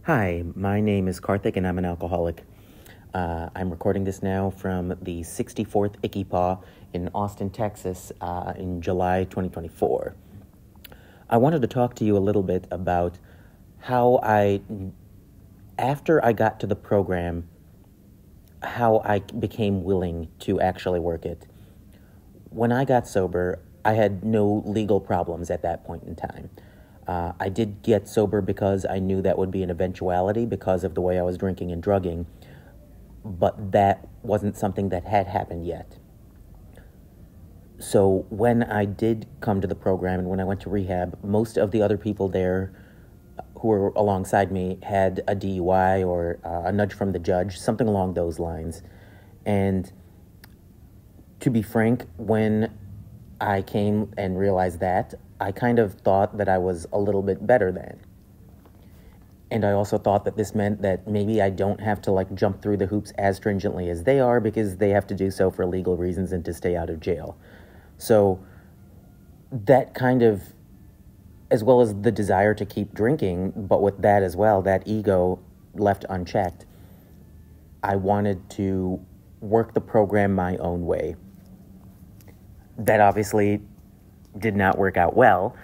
Hi, my name is Karthik and I'm an alcoholic. I'm recording this now from the 64th Icky Paw in Austin, Texas in July 2024. I wanted to talk to you a little bit about how after I got to the program, how I became willing to actually work it. When I got sober, I had no legal problems at that point in time. I did get sober because I knew that would be an eventuality because of the way I was drinking and drugging, but that wasn't something that had happened yet. So when I did come to the program and when I went to rehab, most of the other people there who were alongside me had a DUI or a nudge from the judge, something along those lines. And to be frank, when I came and realized that, I kind of thought that I was a little bit better than. And I also thought that this meant that maybe I don't have to jump through the hoops as stringently as they are because they have to do so for legal reasons and to stay out of jail. So that kind of, as well as the desire to keep drinking, but with that as well, that ego left unchecked, I wanted to work the program my own way. That obviously did not work out well,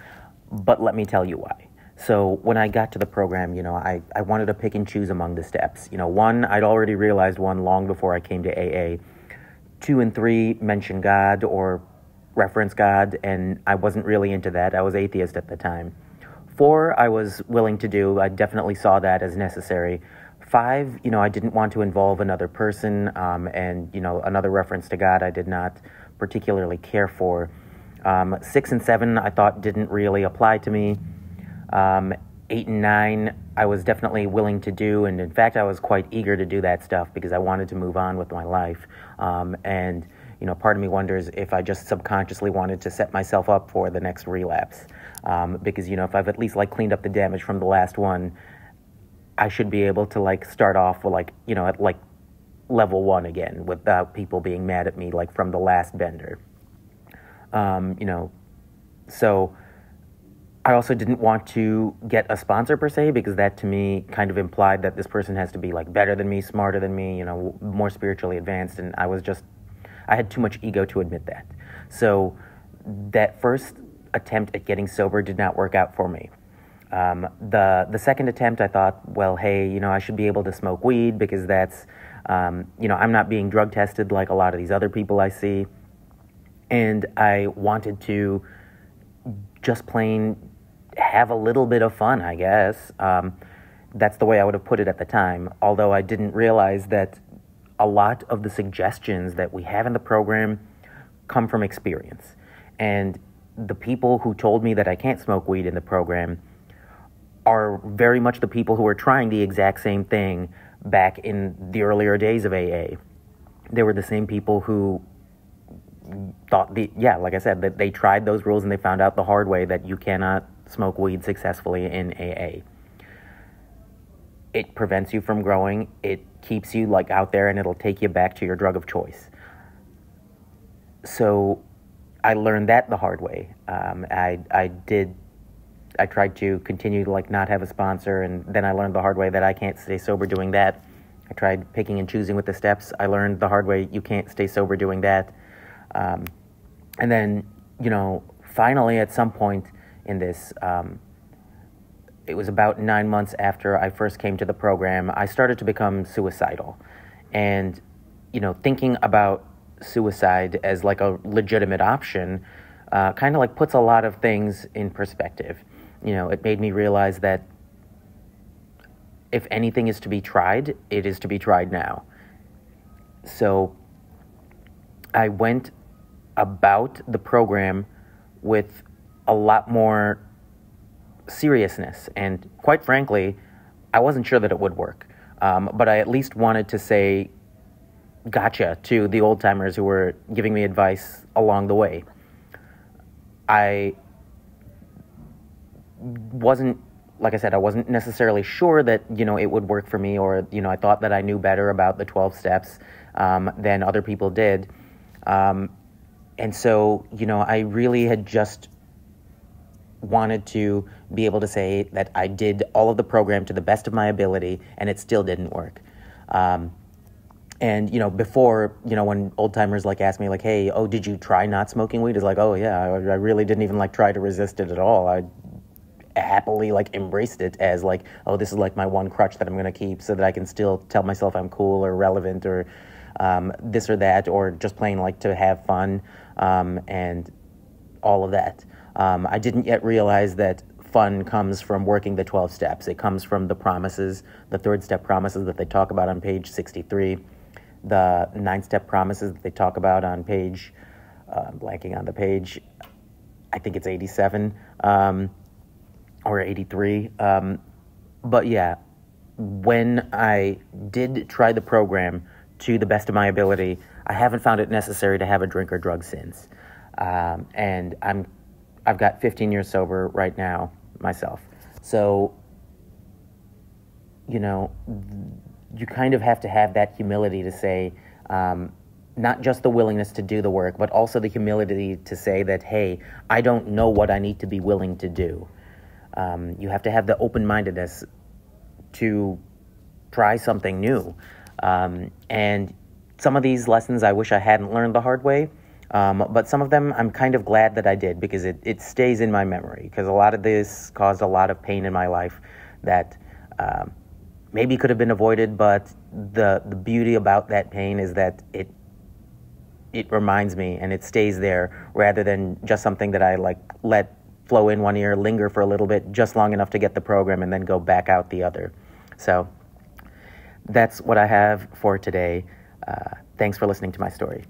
but let me tell you why. So when I got to the program, I wanted to pick and choose among the steps. One, I'd already realized one long before I came to AA. 2 and 3 mention God or reference God, and I wasn't really into that. I was atheist at the time. 4, I was willing to do. I definitely saw that as necessary. 5, I didn't want to involve another person, and, another reference to God I did not particularly care for. 6 and 7, I thought didn't really apply to me. 8 and 9, I was definitely willing to do, and in fact, I was quite eager to do that stuff because I wanted to move on with my life. And part of me wonders if I just subconsciously wanted to set myself up for the next relapse. Because, if I've at least cleaned up the damage from the last one, I should be able to start off with at level 1 again without people being mad at me from the last bender. So I also didn't want to get a sponsor per se because that to me kind of implied that this person has to be better than me, smarter than me, more spiritually advanced, and I had too much ego to admit that. So that first attempt at getting sober did not work out for me. The second attempt, I thought, well, hey, I should be able to smoke weed because that's, I'm not being drug tested like a lot of these other people I see. And I wanted to just plain have a little bit of fun, I guess. That's the way I would have put it at the time, although I didn't realize that a lot of the suggestions that we have in the program come from experience. And the people who told me that I can't smoke weed in the program are very much the people who are trying the exact same thing back in the earlier days of AA. They were the same people who thought like I said, that they tried those rules and they found out the hard way that you cannot smoke weed successfully in AA. It prevents you from growing. It keeps you out there and it'll take you back to your drug of choice. So I learned that the hard way. I tried to continue to not have a sponsor, and then I learned the hard way that I can't stay sober doing that. I tried picking and choosing with the steps. I learned the hard way you can't stay sober doing that. And then, finally at some point in this, it was about 9 months after I first came to the program, I started to become suicidal. And, thinking about suicide as a legitimate option kind of puts a lot of things in perspective. It made me realize that if anything is to be tried, it is to be tried now. So I went about the program with a lot more seriousness, and quite frankly, I wasn't sure that it would work. But I at least wanted to say gotcha to the old-timers who were giving me advice along the way. I wasn't, like I said, I wasn't necessarily sure that, it would work for me, or, I thought that I knew better about the 12 steps than other people did. And so, I really had just wanted to be able to say that I did all of the program to the best of my ability, and it still didn't work. And, before, when old timers ask me hey, oh, did you try not smoking weed? It's oh yeah, I really didn't even try to resist it at all. I happily embraced it as oh, this is my one crutch that I'm going to keep so that I can still tell myself I'm cool or relevant or this or that, or just plain to have fun, and all of that. I didn't yet realize that fun comes from working the 12 steps. It comes from the promises, the third step promises that they talk about on page 63, the 9-step promises that they talk about on page, blanking on the page, I think it's 87, or 83. But yeah, when I did try the program to the best of my ability, I haven't found it necessary to have a drink or drug since. And I've got 15 years sober right now myself. So, you kind of have to have that humility to say, not just the willingness to do the work, but also the humility to say that, hey, I don't know what I need to be willing to do. You have to have the open-mindedness to try something new. And some of these lessons I wish I hadn't learned the hard way, but some of them I'm kind of glad that I did, because it stays in my memory, because a lot of this caused a lot of pain in my life that maybe could have been avoided, but the beauty about that pain is that it reminds me and it stays there, rather than just something that I let flow in one ear, linger for a little bit, just long enough to get the program, and then go back out the other. So that's what I have for today. Thanks for listening to my story.